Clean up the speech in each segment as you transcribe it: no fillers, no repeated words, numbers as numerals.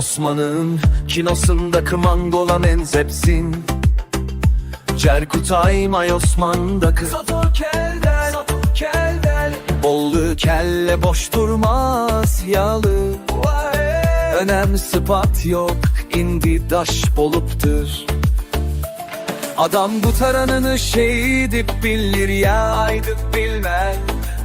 Osman'ın kinosunda kımangolan en zepsin. Cerkutay May Osman'da kız Sato keldel Bollu kelle boş durmaz yağlı. Önem sıfat yok, indi daş boluptur. Adam bu taranını şeydip bilir ya, aydıp bilmem.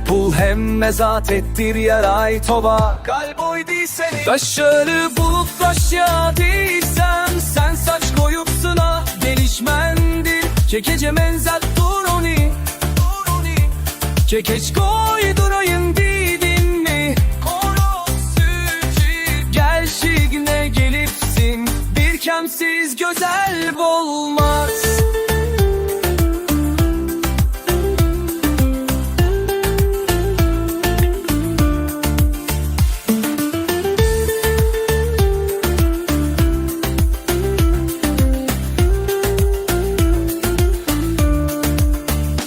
Bul hem mezat ettir yaray toba. Kalboy değilseni taşları bulup taşya değilsem. Sen saç koyup sına gelişmendir. Çekece menzat duruni. Çekeç koy durayın dedin mi? Koro sütü gel şigne gelipsin. Bir kemsiz güzel olmaz.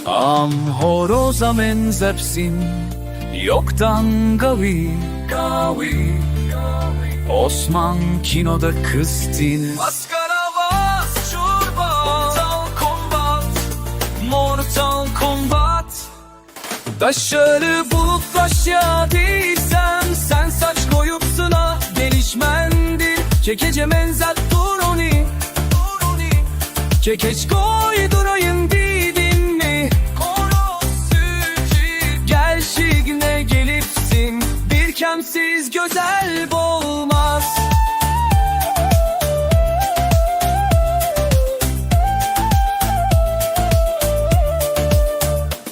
Am horoza menzepsin, yoktan gavi. Osman kinoda kıstin. Maskara vas çorba, Mortal Kombat. Taşları bulup taşya değilsem. Sen saç koyup sına gelişmendir. Çekece menzat duruni. Çekeç koy durayın dedin mi? Koro sütü gel şigne gelipsin. Bir kemsiz güzel olmaz.